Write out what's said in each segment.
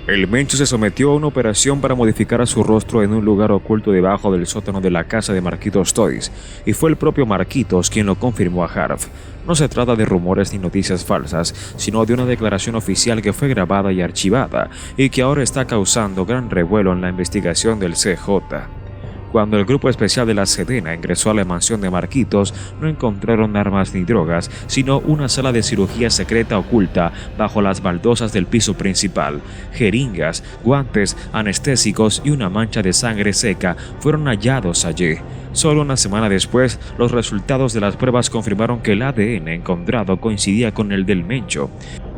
El Mencho se sometió a una operación para modificar su rostro en un lugar oculto debajo del sótano de la casa de Marquitos Toys, y fue el propio Marquitos quien lo confirmó a Harv. No se trata de rumores ni noticias falsas, sino de una declaración oficial que fue grabada y archivada, y que ahora está causando gran revuelo en la investigación del CJ. Cuando el grupo especial de la Sedena ingresó a la mansión de Marquitos, no encontraron armas ni drogas, sino una sala de cirugía secreta oculta bajo las baldosas del piso principal. Jeringas, guantes, anestésicos y una mancha de sangre seca fueron hallados allí. Solo una semana después, los resultados de las pruebas confirmaron que el ADN encontrado coincidía con el del Mencho.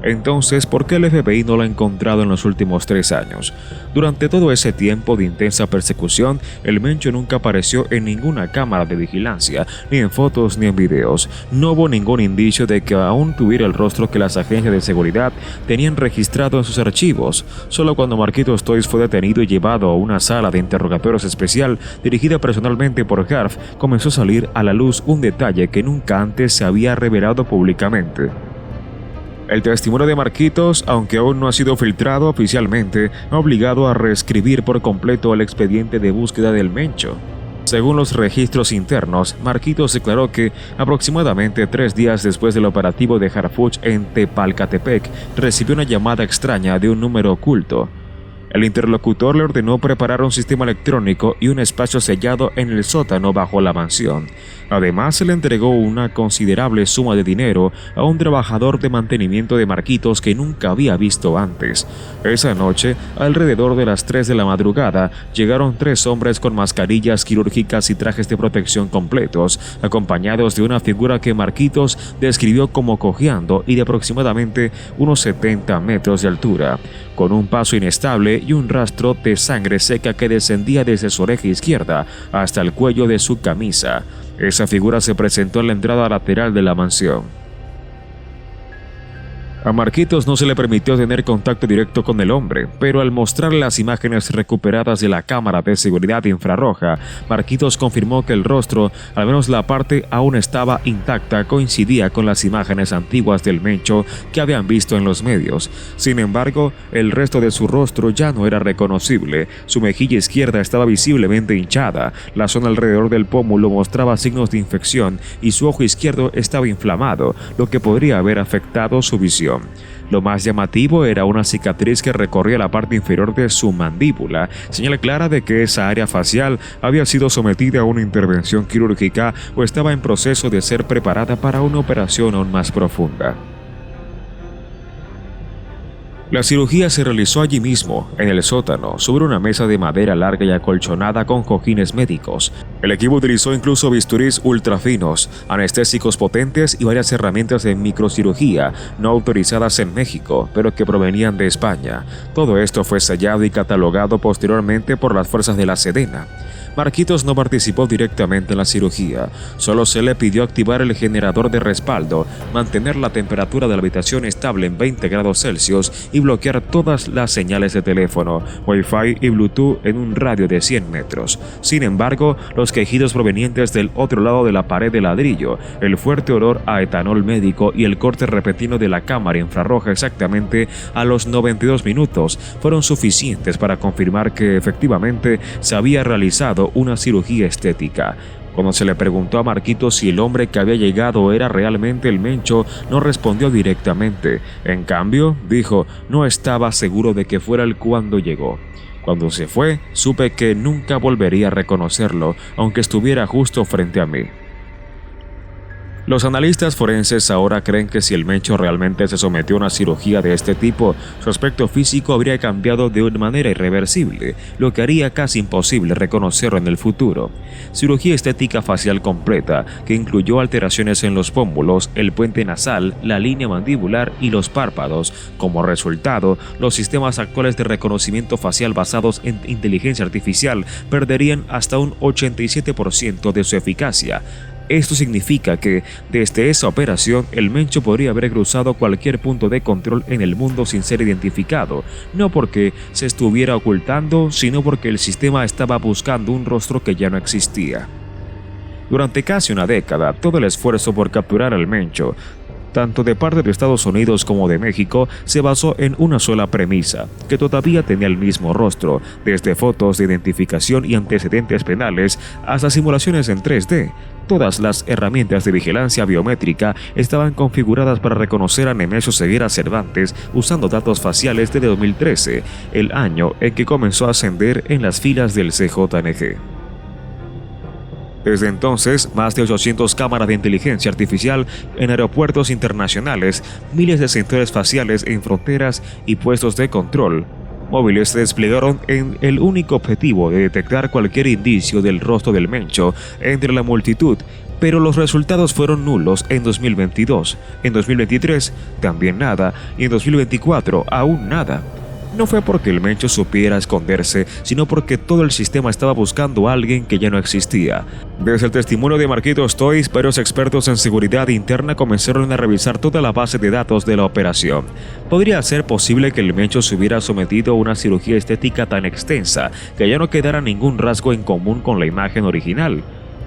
Entonces, ¿por qué el FBI no lo ha encontrado en los últimos 3 años? Durante todo ese tiempo de intensa persecución, el Mencho nunca apareció en ninguna cámara de vigilancia, ni en fotos ni en videos. No hubo ningún indicio de que aún tuviera el rostro que las agencias de seguridad tenían registrado en sus archivos. Solo cuando Marquitos Toys fue detenido y llevado a una sala de interrogatorios especial dirigida personalmente por Harv, comenzó a salir a la luz un detalle que nunca antes se había revelado públicamente. El testimonio de Marquitos, aunque aún no ha sido filtrado oficialmente, ha obligado a reescribir por completo el expediente de búsqueda del Mencho. Según los registros internos, Marquitos declaró que aproximadamente 3 días después del operativo de Harfuch en Tepalcatepec, recibió una llamada extraña de un número oculto. El interlocutor le ordenó preparar un sistema electrónico y un espacio sellado en el sótano bajo la mansión. Además, se le entregó una considerable suma de dinero a un trabajador de mantenimiento de Marquitos que nunca había visto antes. Esa noche, alrededor de las 3 de la madrugada, llegaron 3 hombres con mascarillas quirúrgicas y trajes de protección completos, acompañados de una figura que Marquitos describió como cojeando y de aproximadamente unos 70 metros de altura, con un paso inestable y un rastro de sangre seca que descendía desde su oreja izquierda hasta el cuello de su camisa. Esa figura se presentó en la entrada lateral de la mansión. A Marquitos no se le permitió tener contacto directo con el hombre, pero al mostrar las imágenes recuperadas de la cámara de seguridad infrarroja, Marquitos confirmó que el rostro, al menos la parte aún estaba intacta, coincidía con las imágenes antiguas del Mencho que habían visto en los medios. Sin embargo, el resto de su rostro ya no era reconocible. Su mejilla izquierda estaba visiblemente hinchada, la zona alrededor del pómulo mostraba signos de infección y su ojo izquierdo estaba inflamado, lo que podría haber afectado su visión. Lo más llamativo era una cicatriz que recorría la parte inferior de su mandíbula, señal clara de que esa área facial había sido sometida a una intervención quirúrgica o estaba en proceso de ser preparada para una operación aún más profunda. La cirugía se realizó allí mismo, en el sótano, sobre una mesa de madera larga y acolchonada con cojines médicos. El equipo utilizó incluso bisturís ultrafinos, anestésicos potentes y varias herramientas de microcirugía no autorizadas en México, pero que provenían de España. Todo esto fue sellado y catalogado posteriormente por las fuerzas de la Sedena. Marquitos no participó directamente en la cirugía, solo se le pidió activar el generador de respaldo, mantener la temperatura de la habitación estable en 20 grados Celsius y bloquear todas las señales de teléfono, Wi-Fi y Bluetooth en un radio de 100 metros. Sin embargo, los quejidos provenientes del otro lado de la pared de ladrillo, el fuerte olor a etanol médico y el corte repentino de la cámara infrarroja exactamente a los 92 minutos fueron suficientes para confirmar que efectivamente se había realizado una cirugía estética. Cuando se le preguntó a Marquitos si el hombre que había llegado era realmente el Mencho, no respondió directamente. En cambio, dijo, no estaba seguro de que fuera él cuando llegó. Cuando se fue, supe que nunca volvería a reconocerlo, aunque estuviera justo frente a mí. Los analistas forenses ahora creen que si el Mencho realmente se sometió a una cirugía de este tipo, su aspecto físico habría cambiado de una manera irreversible, lo que haría casi imposible reconocerlo en el futuro. Cirugía estética facial completa, que incluyó alteraciones en los pómulos, el puente nasal, la línea mandibular y los párpados. Como resultado, los sistemas actuales de reconocimiento facial basados en inteligencia artificial perderían hasta un 87% de su eficacia. Esto significa que, desde esa operación, el Mencho podría haber cruzado cualquier punto de control en el mundo sin ser identificado, no porque se estuviera ocultando, sino porque el sistema estaba buscando un rostro que ya no existía. Durante casi una década, todo el esfuerzo por capturar al Mencho tanto de parte de Estados Unidos como de México, se basó en una sola premisa, que todavía tenía el mismo rostro, desde fotos de identificación y antecedentes penales hasta simulaciones en 3D. Todas las herramientas de vigilancia biométrica estaban configuradas para reconocer a Nemesio Ceguera Cervantes usando datos faciales de 2013, el año en que comenzó a ascender en las filas del CJNG. Desde entonces, más de 800 cámaras de inteligencia artificial en aeropuertos internacionales, miles de sensores faciales en fronteras y puestos de control móviles se desplegaron en el único objetivo de detectar cualquier indicio del rostro del Mencho entre la multitud, pero los resultados fueron nulos en 2022, en 2023 también nada y en 2024 aún nada. No fue porque el Mencho supiera esconderse, sino porque todo el sistema estaba buscando a alguien que ya no existía. Desde el testimonio de Marquitos Toys, varios expertos en seguridad interna comenzaron a revisar toda la base de datos de la operación. ¿Podría ser posible que el Mencho se hubiera sometido a una cirugía estética tan extensa que ya no quedara ningún rasgo en común con la imagen original?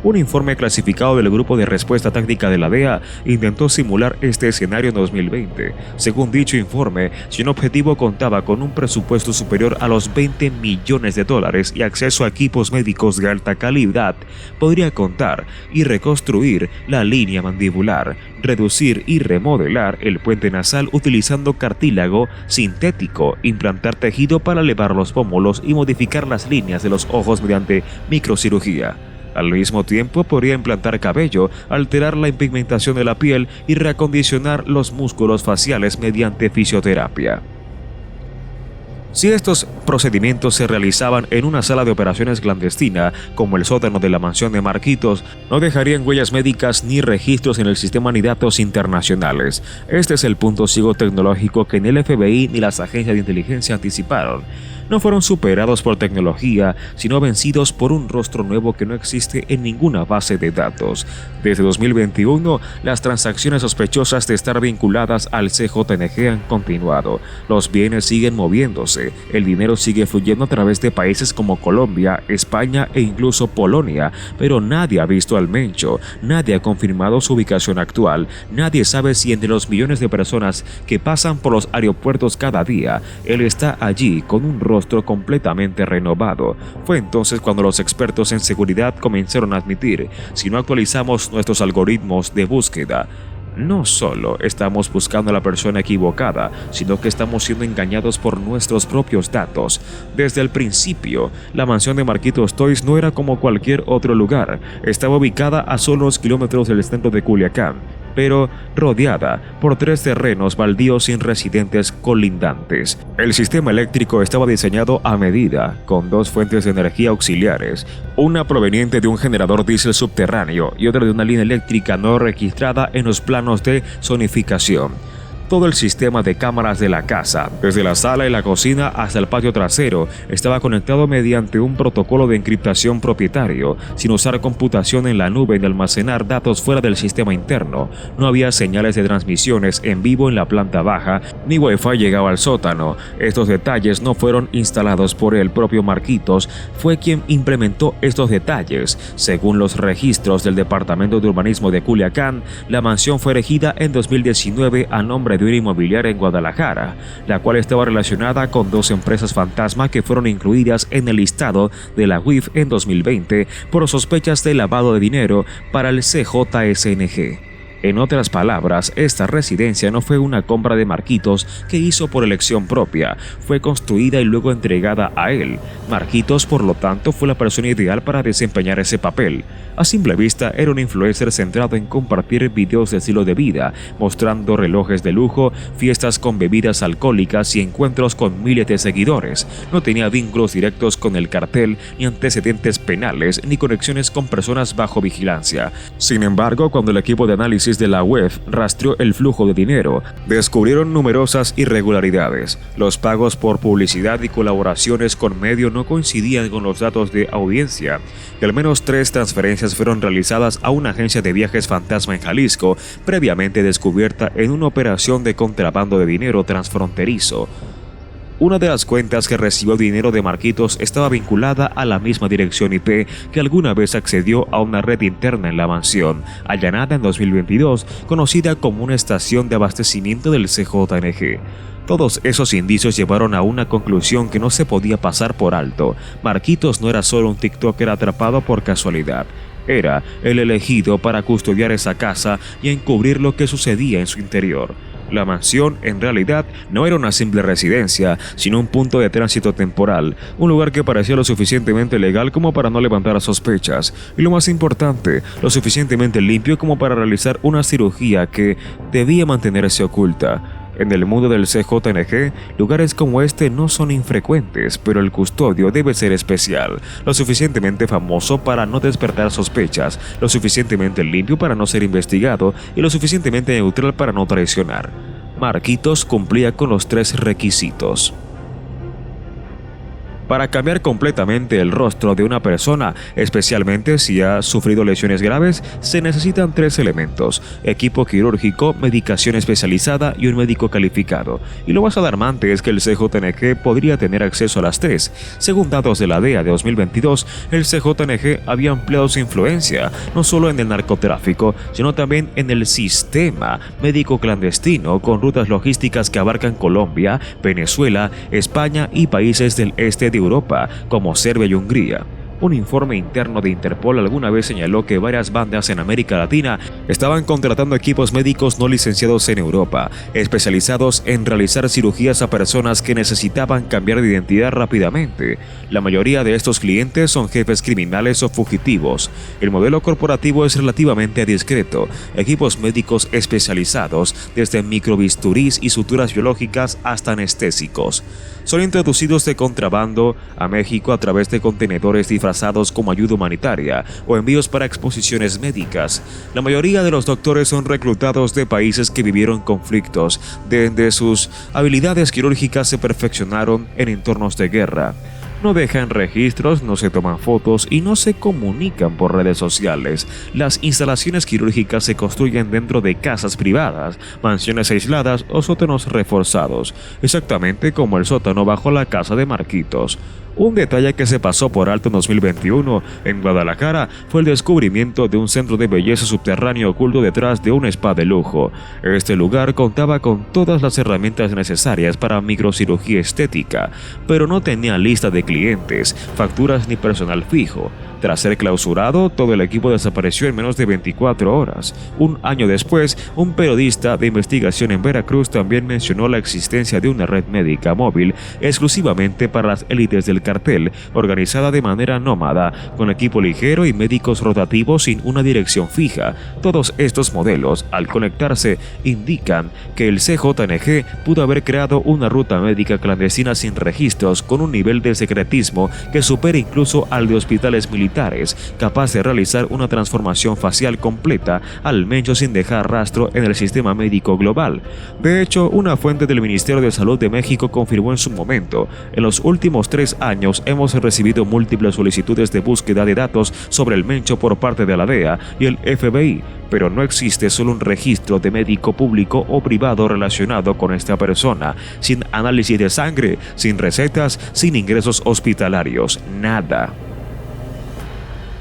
Un informe clasificado del Grupo de Respuesta Táctica de la DEA intentó simular este escenario en 2020. Según dicho informe, si un objetivo contaba con un presupuesto superior a los $20 millones y acceso a equipos médicos de alta calidad, podría contar y reconstruir la línea mandibular, reducir y remodelar el puente nasal utilizando cartílago sintético, implantar tejido para elevar los pómulos y modificar las líneas de los ojos mediante microcirugía. Al mismo tiempo podría implantar cabello, alterar la pigmentación de la piel y reacondicionar los músculos faciales mediante fisioterapia. Si estos procedimientos se realizaban en una sala de operaciones clandestina, como el sótano de la mansión de Marquitos, no dejarían huellas médicas ni registros en el sistema ni datos internacionales. Este es el punto ciego tecnológico que ni el FBI ni las agencias de inteligencia anticiparon. No fueron superados por tecnología, sino vencidos por un rostro nuevo que no existe en ninguna base de datos. Desde 2021, las transacciones sospechosas de estar vinculadas al CJNG han continuado. Los bienes siguen moviéndose, el dinero sigue fluyendo a través de países como Colombia, España e incluso Polonia, pero nadie ha visto al Mencho, nadie ha confirmado su ubicación actual, nadie sabe si entre los millones de personas que pasan por los aeropuertos cada día, él está allí con un rostro completamente renovado. Fue entonces cuando los expertos en seguridad comenzaron a admitir: si no actualizamos nuestros algoritmos de búsqueda, no solo estamos buscando a la persona equivocada, sino que estamos siendo engañados por nuestros propios datos. Desde el principio, la mansión de Marquitos Toys no era como cualquier otro lugar. Estaba ubicada a solo unos kilómetros del centro de Culiacán, pero rodeada por 3 terrenos baldíos sin residentes colindantes. El sistema eléctrico estaba diseñado a medida, con 2 fuentes de energía auxiliares, una proveniente de un generador diésel subterráneo y otra de una línea eléctrica no registrada en los planos de zonificación. Todo el sistema de cámaras de la casa, desde la sala y la cocina hasta el patio trasero, estaba conectado mediante un protocolo de encriptación propietario, sin usar computación en la nube ni almacenar datos fuera del sistema interno. No había señales de transmisiones en vivo en la planta baja, ni Wi-Fi llegaba al sótano. Estos detalles no fueron instalados por el propio Marquitos, fue quien implementó estos detalles. Según los registros del Departamento de Urbanismo de Culiacán, la mansión fue erigida en 2019 a nombre de una inmobiliaria en Guadalajara, la cual estaba relacionada con 2 empresas fantasma que fueron incluidas en el listado de la UIF en 2020 por sospechas de lavado de dinero para el CJSNG. En otras palabras, esta residencia no fue una compra de Marquitos que hizo por elección propia, fue construida y luego entregada a él. Marquitos, por lo tanto, fue la persona ideal para desempeñar ese papel. A simple vista, era un influencer centrado en compartir videos de estilo de vida, mostrando relojes de lujo, fiestas con bebidas alcohólicas y encuentros con miles de seguidores. No tenía vínculos directos con el cartel, ni antecedentes penales, ni conexiones con personas bajo vigilancia. Sin embargo, cuando el equipo de análisis de la web rastreó el flujo de dinero, descubrieron numerosas irregularidades. Los pagos por publicidad y colaboraciones con medios no coincidían con los datos de audiencia, y al menos 3 transferencias fueron realizadas a una agencia de viajes fantasma en Jalisco, previamente descubierta en una operación de contrabando de dinero transfronterizo. Una de las cuentas que recibió dinero de Marquitos estaba vinculada a la misma dirección IP que alguna vez accedió a una red interna en la mansión, allanada en 2022, conocida como una estación de abastecimiento del CJNG. Todos esos indicios llevaron a una conclusión que no se podía pasar por alto. Marquitos no era solo un TikToker atrapado por casualidad. Era el elegido para custodiar esa casa y encubrir lo que sucedía en su interior. La mansión, en realidad, no era una simple residencia, sino un punto de tránsito temporal, un lugar que parecía lo suficientemente legal como para no levantar sospechas, y lo más importante, lo suficientemente limpio como para realizar una cirugía que debía mantenerse oculta. En el mundo del CJNG, lugares como este no son infrecuentes, pero el custodio debe ser especial, lo suficientemente famoso para no despertar sospechas, lo suficientemente limpio para no ser investigado y lo suficientemente neutral para no traicionar. Marquitos cumplía con los 3 requisitos. Para cambiar completamente el rostro de una persona, especialmente si ha sufrido lesiones graves, se necesitan 3 elementos: equipo quirúrgico, medicación especializada y un médico calificado. Y lo más alarmante es que el CJNG podría tener acceso a las 3. Según datos de la DEA de 2022, el CJNG había ampliado su influencia, no solo en el narcotráfico, sino también en el sistema médico clandestino, con rutas logísticas que abarcan Colombia, Venezuela, España y países del este de Europa, como Serbia y Hungría. Un informe interno de Interpol alguna vez señaló que varias bandas en América Latina estaban contratando equipos médicos no licenciados en Europa, especializados en realizar cirugías a personas que necesitaban cambiar de identidad rápidamente. La mayoría de estos clientes son jefes criminales o fugitivos. El modelo corporativo es relativamente discreto: equipos médicos especializados, desde microbisturís y suturas biológicas hasta anestésicos. Son introducidos de contrabando a México a través de contenedores disfrazados como ayuda humanitaria o envíos para exposiciones médicas. La mayoría de los doctores son reclutados de países que vivieron conflictos, donde sus habilidades quirúrgicas se perfeccionaron en entornos de guerra. No dejan registros, no se toman fotos y no se comunican por redes sociales. Las instalaciones quirúrgicas se construyen dentro de casas privadas, mansiones aisladas o sótanos reforzados, exactamente como el sótano bajo la casa de Marquitos. Un detalle que se pasó por alto en 2021 en Guadalajara fue el descubrimiento de un centro de belleza subterráneo oculto detrás de un spa de lujo. Este lugar contaba con todas las herramientas necesarias para microcirugía estética, pero no tenía lista de clientes, facturas ni personal fijo. Tras ser clausurado, todo el equipo desapareció en menos de 24 horas. Un año después, un periodista de investigación en Veracruz también mencionó la existencia de una red médica móvil exclusivamente para las élites del cartel, organizada de manera nómada, con equipo ligero y médicos rotativos sin una dirección fija. Todos estos modelos, al conectarse, indican que el CJNG pudo haber creado una ruta médica clandestina sin registros, con un nivel de secretismo que supera incluso al de hospitales militares, capaz de realizar una transformación facial completa al menos sin dejar rastro en el sistema médico global. De hecho, una fuente del Ministerio de Salud de México confirmó en su momento: en los últimos 3 años hemos recibido múltiples solicitudes de búsqueda de datos sobre el Mencho por parte de la DEA y el FBI, pero no existe solo un registro de médico público o privado relacionado con esta persona, sin análisis de sangre, sin recetas, sin ingresos hospitalarios, nada.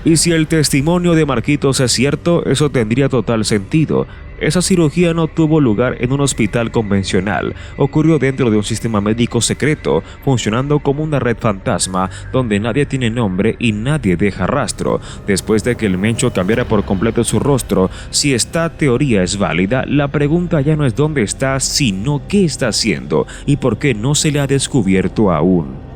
Y si el testimonio de Marquitos es cierto, eso tendría total sentido. Esa cirugía no tuvo lugar en un hospital convencional, ocurrió dentro de un sistema médico secreto, funcionando como una red fantasma, donde nadie tiene nombre y nadie deja rastro. Después de que el Mencho cambiara por completo su rostro, si esta teoría es válida, la pregunta ya no es dónde está, sino qué está haciendo y por qué no se le ha descubierto aún.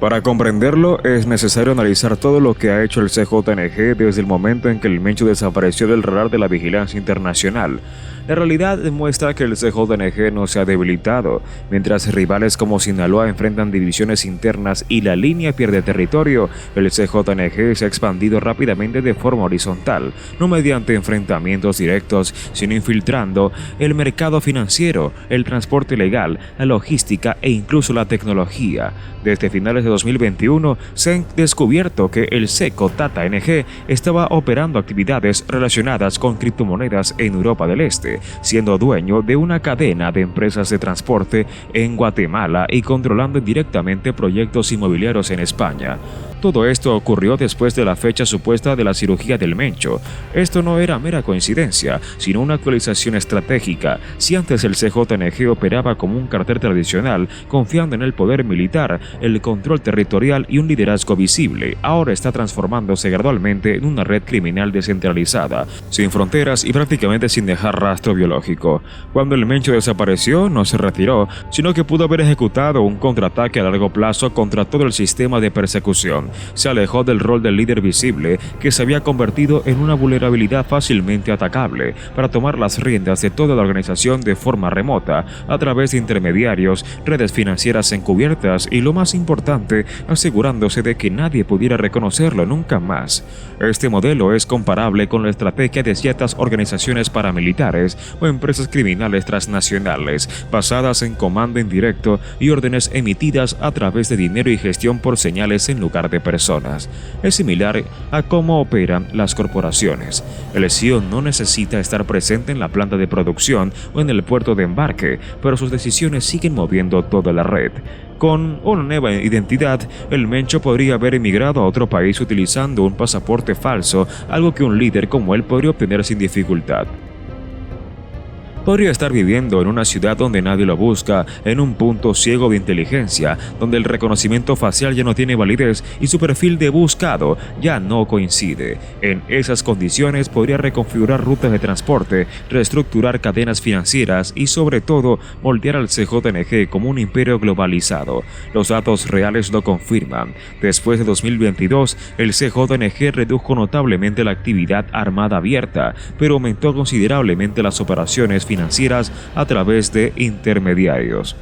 Para comprenderlo, es necesario analizar todo lo que ha hecho el CJNG desde el momento en que el Mencho desapareció del radar de la vigilancia internacional. La realidad demuestra que el CJNG no se ha debilitado. Mientras rivales como Sinaloa enfrentan divisiones internas y la línea pierde territorio, el CJNG se ha expandido rápidamente de forma horizontal, no mediante enfrentamientos directos, sino infiltrando el mercado financiero, el transporte legal, la logística e incluso la tecnología. Desde finales de 2021 se ha descubierto que el CJNG estaba operando actividades relacionadas con criptomonedas en Europa del Este, Visible, siendo dueño de una cadena de empresas de transporte en Guatemala y controlando directamente proyectos inmobiliarios en España. Todo esto ocurrió después de la fecha supuesta de la cirugía del Mencho. Esto no era mera coincidencia, sino una actualización estratégica. Si antes el CJNG operaba como un cartel tradicional, confiando en el poder militar, el control territorial y un liderazgo visible, ahora está transformándose gradualmente en una red criminal descentralizada, sin fronteras y prácticamente sin dejar rastro biológico. Cuando el Mencho desapareció, no se retiró, sino que pudo haber ejecutado un contraataque a largo plazo contra todo el sistema de persecución. Se alejó del rol del líder visible, que se había convertido en una vulnerabilidad fácilmente atacable, para tomar las riendas de toda la organización de forma remota, a través de intermediarios, redes financieras encubiertas y, lo más importante, asegurándose de que nadie pudiera reconocerlo nunca más. Este modelo es comparable con la estrategia de ciertas organizaciones paramilitares o empresas criminales transnacionales, basadas en comando indirecto y órdenes emitidas a través de dinero y gestión por señales en lugar de personas. Es similar a cómo operan las corporaciones. El CEO no necesita estar presente en la planta de producción o en el puerto de embarque, pero sus decisiones siguen moviendo toda la red. Con una nueva identidad, el Mencho podría haber emigrado a otro país utilizando un pasaporte falso, algo que un líder como él podría obtener sin dificultad. Podría estar viviendo en una ciudad donde nadie lo busca, en un punto ciego de inteligencia, donde el reconocimiento facial ya no tiene validez y su perfil de buscado ya no coincide. En esas condiciones podría reconfigurar rutas de transporte, reestructurar cadenas financieras y, sobre todo, moldear al CJNG como un imperio globalizado. Los datos reales lo confirman. Después de 2022, el CJNG redujo notablemente la actividad armada abierta, pero aumentó considerablemente las operaciones financieras a través de intermediarios.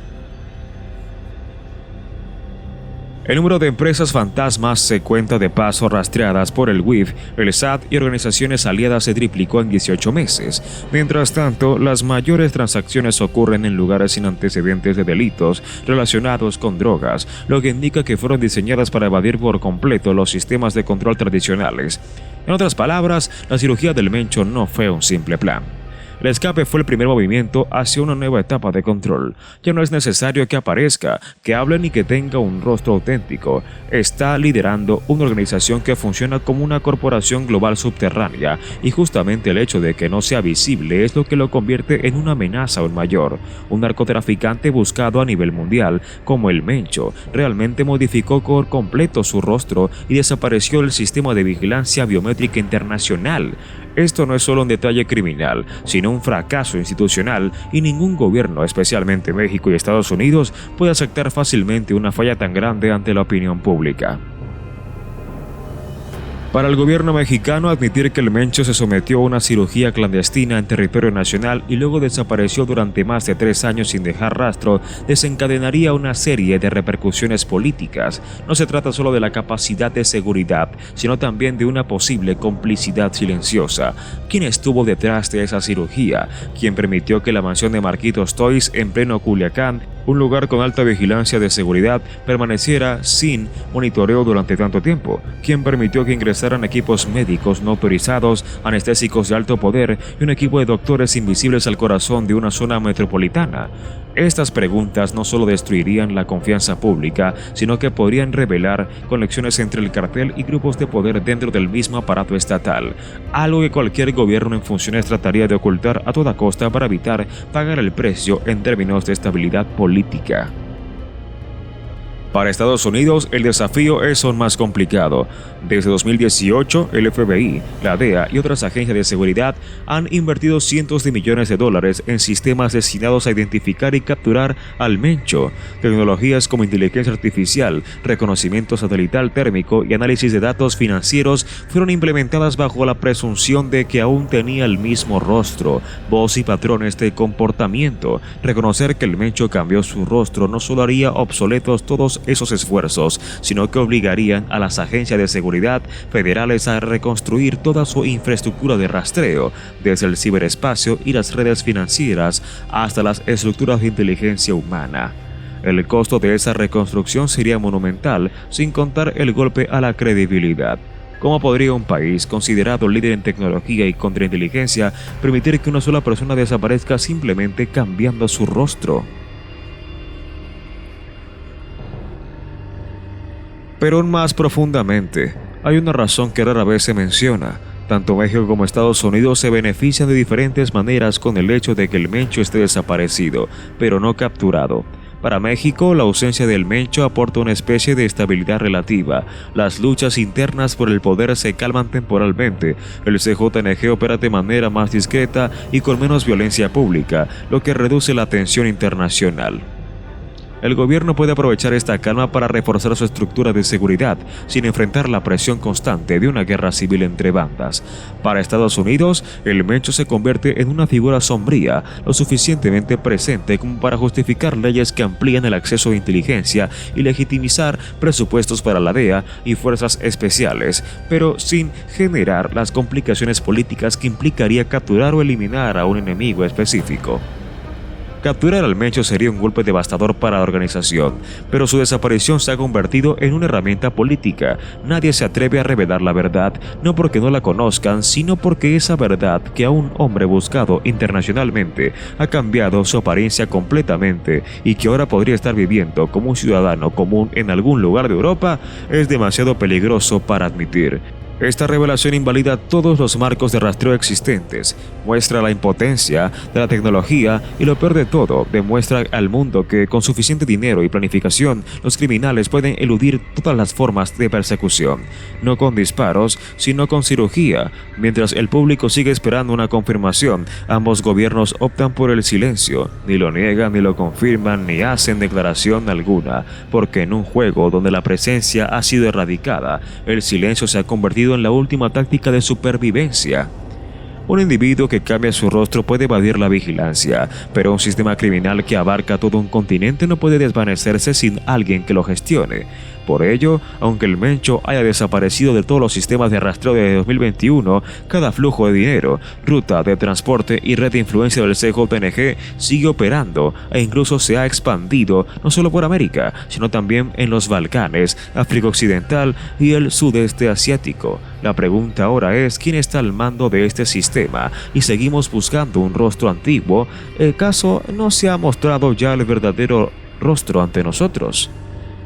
El número de empresas fantasmas se cuenta de paso rastreadas por el WIF, el SAT y organizaciones aliadas se triplicó en 18 meses. Mientras tanto, las mayores transacciones ocurren en lugares sin antecedentes de delitos relacionados con drogas, lo que indica que fueron diseñadas para evadir por completo los sistemas de control tradicionales. En otras palabras, la cirugía del Mencho no fue un simple plan. El escape fue el primer movimiento hacia una nueva etapa de control. Ya no es necesario que aparezca, que hable ni que tenga un rostro auténtico. Está liderando una organización que funciona como una corporación global subterránea, y justamente el hecho de que no sea visible es lo que lo convierte en una amenaza aún mayor. Un narcotraficante buscado a nivel mundial, como el Mencho, realmente modificó por completo su rostro y desapareció del sistema de vigilancia biométrica internacional. Esto no es solo un detalle criminal, sino un fracaso institucional, y ningún gobierno, especialmente México y Estados Unidos, puede aceptar fácilmente una falla tan grande ante la opinión pública. Para el gobierno mexicano, admitir que el Mencho se sometió a una cirugía clandestina en territorio nacional y luego desapareció durante más de 3 años sin dejar rastro desencadenaría una serie de repercusiones políticas. No se trata solo de la capacidad de seguridad, sino también de una posible complicidad silenciosa. ¿Quién estuvo detrás de esa cirugía? ¿Quién permitió que la mansión de Marquitos Toys en pleno Culiacán, un lugar con alta vigilancia de seguridad, permaneciera sin monitoreo durante tanto tiempo? ¿Quién permitió que ingresaran equipos médicos no autorizados, anestésicos de alto poder y un equipo de doctores invisibles al corazón de una zona metropolitana? Estas preguntas no solo destruirían la confianza pública, sino que podrían revelar conexiones entre el cartel y grupos de poder dentro del mismo aparato estatal, algo que cualquier gobierno en funciones trataría de ocultar a toda costa para evitar pagar el precio en términos de estabilidad política. Para Estados Unidos, el desafío es aún más complicado. Desde 2018, el FBI, la DEA y otras agencias de seguridad han invertido cientos de millones de dólares en sistemas destinados a identificar y capturar al Mencho. Tecnologías como inteligencia artificial, reconocimiento satelital térmico y análisis de datos financieros fueron implementadas bajo la presunción de que aún tenía el mismo rostro, voz y patrones de comportamiento. Reconocer que el Mencho cambió su rostro no solo haría obsoletos todos esos esfuerzos, sino que obligarían a las agencias de seguridad federales a reconstruir toda su infraestructura de rastreo, desde el ciberespacio y las redes financieras hasta las estructuras de inteligencia humana. El costo de esa reconstrucción sería monumental, sin contar el golpe a la credibilidad. ¿Cómo podría un país considerado líder en tecnología y contrainteligencia permitir que una sola persona desaparezca simplemente cambiando su rostro? Pero aún más profundamente, hay una razón que rara vez se menciona. Tanto México como Estados Unidos se benefician de diferentes maneras con el hecho de que el Mencho esté desaparecido, pero no capturado. Para México, la ausencia del Mencho aporta una especie de estabilidad relativa. Las luchas internas por el poder se calman temporalmente. El CJNG opera de manera más discreta y con menos violencia pública, lo que reduce la tensión internacional. El gobierno puede aprovechar esta calma para reforzar su estructura de seguridad, sin enfrentar la presión constante de una guerra civil entre bandas. Para Estados Unidos, el Mencho se convierte en una figura sombría, lo suficientemente presente como para justificar leyes que amplían el acceso a inteligencia y legitimizar presupuestos para la DEA y fuerzas especiales, pero sin generar las complicaciones políticas que implicaría capturar o eliminar a un enemigo específico. Capturar al Mencho sería un golpe devastador para la organización, pero su desaparición se ha convertido en una herramienta política. Nadie se atreve a revelar la verdad, no porque no la conozcan, sino porque esa verdad que a un hombre buscado internacionalmente ha cambiado su apariencia completamente y que ahora podría estar viviendo como un ciudadano común en algún lugar de Europa, es demasiado peligroso para admitir. Esta revelación invalida todos los marcos de rastreo existentes, muestra la impotencia de la tecnología y lo peor de todo, demuestra al mundo que con suficiente dinero y planificación los criminales pueden eludir todas las formas de persecución, no con disparos, sino con cirugía. Mientras el público sigue esperando una confirmación, ambos gobiernos optan por el silencio, ni lo niegan ni lo confirman ni hacen declaración alguna, porque en un juego donde la presencia ha sido erradicada, el silencio se ha convertido en la última táctica de supervivencia. Un individuo que cambia su rostro puede evadir la vigilancia, pero un sistema criminal que abarca todo un continente no puede desvanecerse sin alguien que lo gestione. Por ello, aunque el Mencho haya desaparecido de todos los sistemas de rastreo de 2021, cada flujo de dinero, ruta de transporte y red de influencia del CJNG sigue operando e incluso se ha expandido no solo por América, sino también en los Balcanes, África Occidental y el sudeste asiático. La pregunta ahora es quién está al mando de este sistema y seguimos buscando un rostro antiguo. ¿Acaso no se ha mostrado ya el verdadero rostro ante nosotros?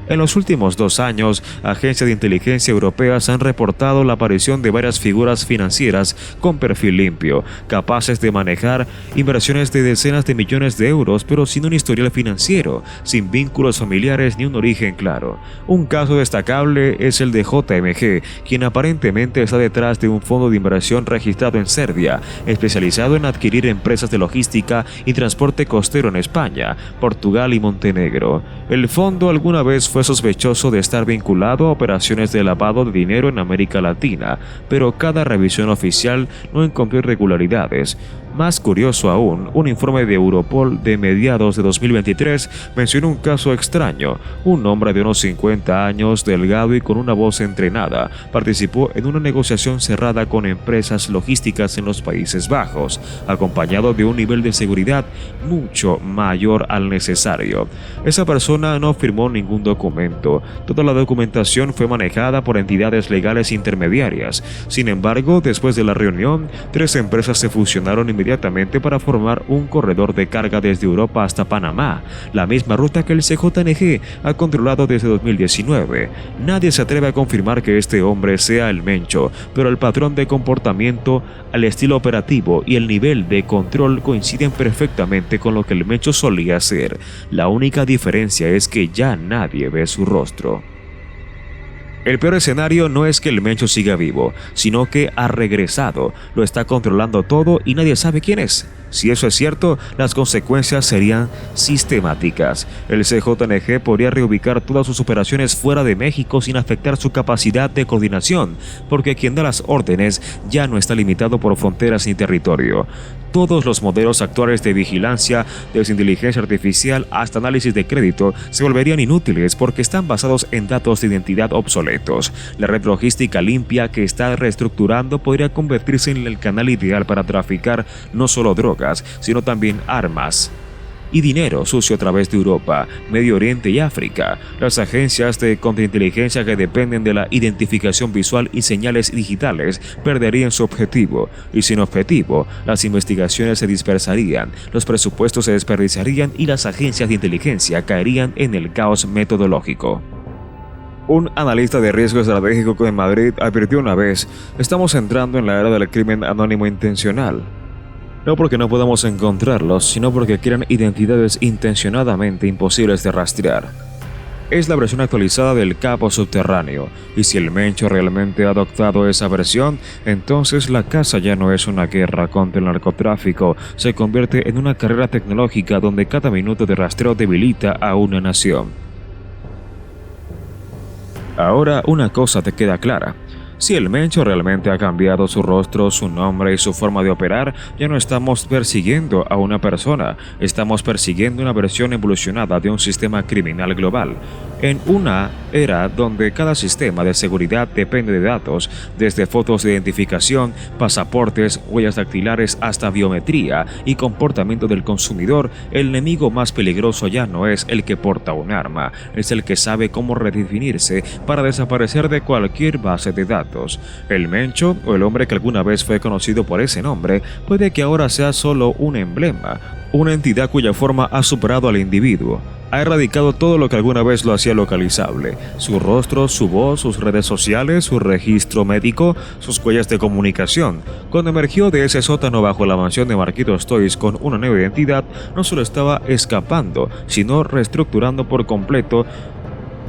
En los últimos 2 años, agencias de inteligencia europeas han reportado la aparición de varias figuras financieras con perfil limpio, capaces de manejar inversiones de decenas de millones de euros, pero sin un historial financiero, sin vínculos familiares ni un origen claro. Un caso destacable es el de JMG, quien aparentemente está detrás de un fondo de inversión registrado en Serbia, especializado en adquirir empresas de logística y transporte costero en España, Portugal y Montenegro. El fondo alguna vez fue sospechoso de estar vinculado a operaciones de lavado de dinero en América Latina, pero cada revisión oficial no encontró irregularidades. Más curioso aún, un informe de Europol de mediados de 2023 mencionó un caso extraño. Un hombre de unos 50 años, delgado y con una voz entrenada, participó en una negociación cerrada con empresas logísticas en los Países Bajos, acompañado de un nivel de seguridad mucho mayor al necesario. Esa persona no firmó ningún documento. Toda la documentación fue manejada por entidades legales intermediarias. Sin embargo, después de la reunión, 3 empresas se fusionaron inmediatamente para formar un corredor de carga desde Europa hasta Panamá, la misma ruta que el CJNG ha controlado desde 2019. Nadie se atreve a confirmar que este hombre sea el Mencho, pero el patrón de comportamiento, el estilo operativo y el nivel de control coinciden perfectamente con lo que el Mencho solía hacer. La única diferencia es que ya nadie ve su rostro. El peor escenario no es que el Mencho siga vivo, sino que ha regresado, lo está controlando todo y nadie sabe quién es. Si eso es cierto, las consecuencias serían sistemáticas. El CJNG podría reubicar todas sus operaciones fuera de México sin afectar su capacidad de coordinación, porque quien da las órdenes ya no está limitado por fronteras ni territorio. Todos los modelos actuales de vigilancia, desde inteligencia artificial hasta análisis de crédito, se volverían inútiles porque están basados en datos de identidad obsoletos. La red logística limpia que está reestructurando podría convertirse en el canal ideal para traficar no solo drogas, sino también armas. y dinero sucio a través de Europa, Medio Oriente y África. Las agencias de contrainteligencia que dependen de la identificación visual y señales digitales perderían su objetivo, y sin objetivo, las investigaciones se dispersarían, los presupuestos se desperdiciarían y las agencias de inteligencia caerían en el caos metodológico. Un analista de riesgo estratégico en Madrid advirtió una vez: estamos entrando en la era del crimen anónimo intencional. No porque no podamos encontrarlos, sino porque crean identidades intencionadamente imposibles de rastrear. Es la versión actualizada del capo subterráneo, y si el Mencho realmente ha adoptado esa versión, entonces la caza ya no es una guerra contra el narcotráfico, se convierte en una carrera tecnológica donde cada minuto de rastreo debilita a una nación. Ahora una cosa te queda clara. Si el Mencho realmente ha cambiado su rostro, su nombre y su forma de operar, ya no estamos persiguiendo a una persona, estamos persiguiendo una versión evolucionada de un sistema criminal global. En una era donde cada sistema de seguridad depende de datos, desde fotos de identificación, pasaportes, huellas dactilares hasta biometría y comportamiento del consumidor, el enemigo más peligroso ya no es el que porta un arma, es el que sabe cómo redefinirse para desaparecer de cualquier base de datos. El Mencho, o el hombre que alguna vez fue conocido por ese nombre, puede que ahora sea solo un emblema, una entidad cuya forma ha superado al individuo. Ha erradicado todo lo que alguna vez lo hacía localizable: su rostro, su voz, sus redes sociales, su registro médico, sus huellas de comunicación. Cuando emergió de ese sótano bajo la mansión de Marquitos Toys con una nueva identidad, no solo estaba escapando, sino reestructurando por completo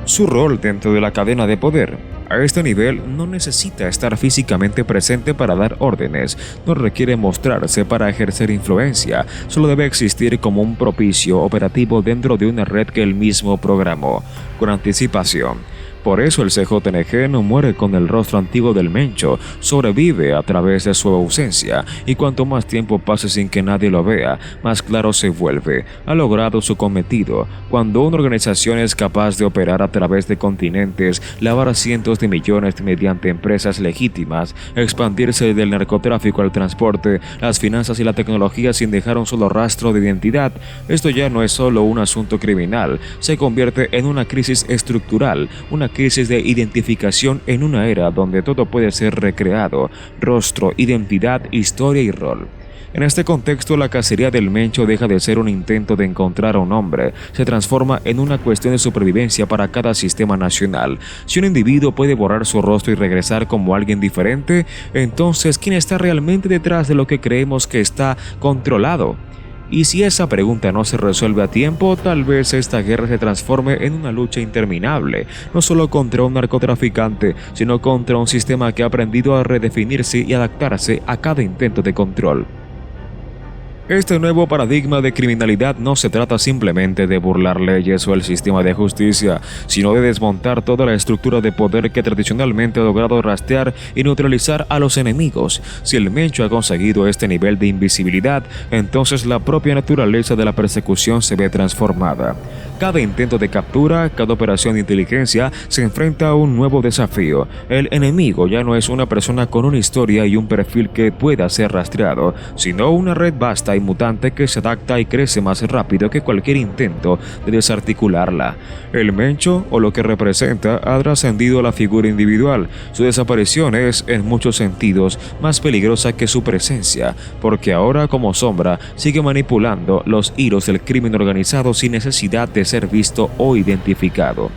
su rol dentro de la cadena de poder. A este nivel no necesita estar físicamente presente para dar órdenes, no requiere mostrarse para ejercer influencia, solo debe existir como un propicio operativo dentro de una red que él mismo programó, con anticipación. Por eso el CJNG no muere con el rostro antiguo del Mencho, sobrevive a través de su ausencia, y cuanto más tiempo pase sin que nadie lo vea, más claro se vuelve. Ha logrado su cometido. Cuando una organización es capaz de operar a través de continentes, lavar a cientos de millones mediante empresas legítimas, expandirse del narcotráfico al transporte, las finanzas y la tecnología sin dejar un solo rastro de identidad, esto ya no es solo un asunto criminal, se convierte en una crisis estructural, una crisis de identificación en una era donde todo puede ser recreado: rostro, identidad, historia y rol. En este contexto, la cacería del Mencho deja de ser un intento de encontrar a un hombre, se transforma en una cuestión de supervivencia para cada sistema nacional. Si un individuo puede borrar su rostro y regresar como alguien diferente, entonces, ¿quién está realmente detrás de lo que creemos que está controlado? Y si esa pregunta no se resuelve a tiempo, tal vez esta guerra se transforme en una lucha interminable, no solo contra un narcotraficante, sino contra un sistema que ha aprendido a redefinirse y adaptarse a cada intento de control. Este nuevo paradigma de criminalidad no se trata simplemente de burlar leyes o el sistema de justicia, sino de desmontar toda la estructura de poder que tradicionalmente ha logrado rastrear y neutralizar a los enemigos. Si el Mencho ha conseguido este nivel de invisibilidad, entonces la propia naturaleza de la persecución se ve transformada. Cada intento de captura, cada operación de inteligencia se enfrenta a un nuevo desafío. El enemigo ya no es una persona con una historia y un perfil que pueda ser rastreado, sino una red vasta y mutante que se adapta y crece más rápido que cualquier intento de desarticularla. El Mencho, o lo que representa, ha trascendido a la figura individual. Su desaparición es, en muchos sentidos, más peligrosa que su presencia, porque ahora, como sombra, sigue manipulando los hilos del crimen organizado sin necesidad de ser visto o identificado.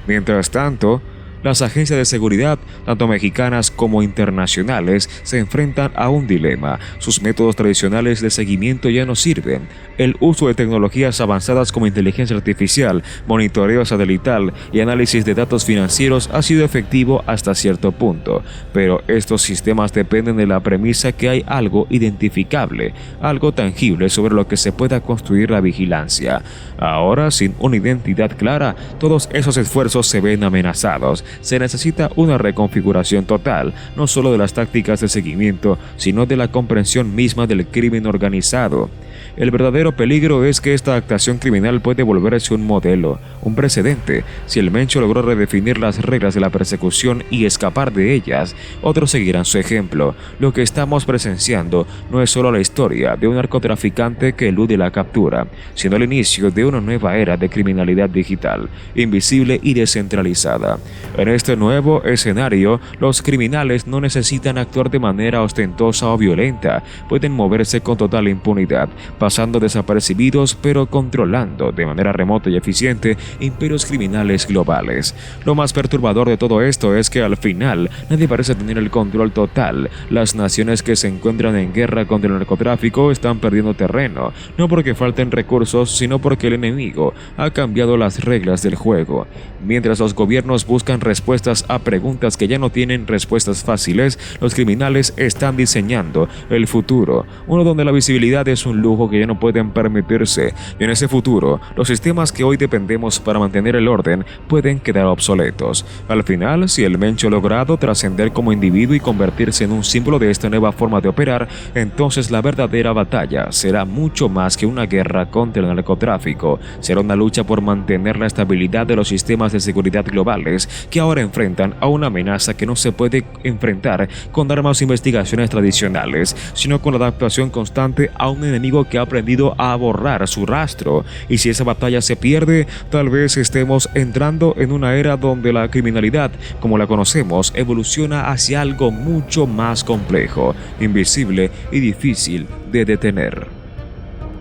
Mientras tanto, las agencias de seguridad, tanto mexicanas como internacionales, se enfrentan a un dilema. Sus métodos tradicionales de seguimiento ya no sirven. El uso de tecnologías avanzadas como inteligencia artificial, monitoreo satelital y análisis de datos financieros ha sido efectivo hasta cierto punto, pero estos sistemas dependen de la premisa que hay algo identificable, algo tangible sobre lo que se pueda construir la vigilancia. Ahora, sin una identidad clara, todos esos esfuerzos se ven amenazados. Se necesita una reconfiguración total, no solo de las tácticas de seguimiento, sino de la comprensión misma del crimen organizado. El verdadero peligro es que esta actuación criminal puede volverse un modelo, un precedente. Si el Mencho logró redefinir las reglas de la persecución y escapar de ellas, otros seguirán su ejemplo. Lo que estamos presenciando no es solo la historia de un narcotraficante que elude la captura, sino el inicio de una nueva era de criminalidad digital, invisible y descentralizada. En este nuevo escenario, los criminales no necesitan actuar de manera ostentosa o violenta, pueden moverse con total impunidad, pasando desapercibidos pero controlando de manera remota y eficiente imperios criminales globales. Lo más perturbador de todo esto es que al final nadie parece tener el control total. Las naciones que se encuentran en guerra contra el narcotráfico están perdiendo terreno, no porque falten recursos, sino porque el enemigo ha cambiado las reglas del juego. Mientras los gobiernos buscan respuestas a preguntas que ya no tienen respuestas fáciles, los criminales están diseñando el futuro, uno donde la visibilidad es un lujo que ya no pueden permitirse, y en ese futuro, los sistemas que hoy dependemos para mantener el orden pueden quedar obsoletos. Al final, si el Mencho ha logrado trascender como individuo y convertirse en un símbolo de esta nueva forma de operar, entonces la verdadera batalla será mucho más que una guerra contra el narcotráfico, será una lucha por mantener la estabilidad de los sistemas de seguridad globales que ahora enfrentan a una amenaza que no se puede enfrentar con armas o investigaciones tradicionales, sino con la adaptación constante a un enemigo que ha aprendido a borrar su rastro. Y si esa batalla se pierde, tal vez estemos entrando en una era donde la criminalidad, como la conocemos, evoluciona hacia algo mucho más complejo, invisible y difícil de detener.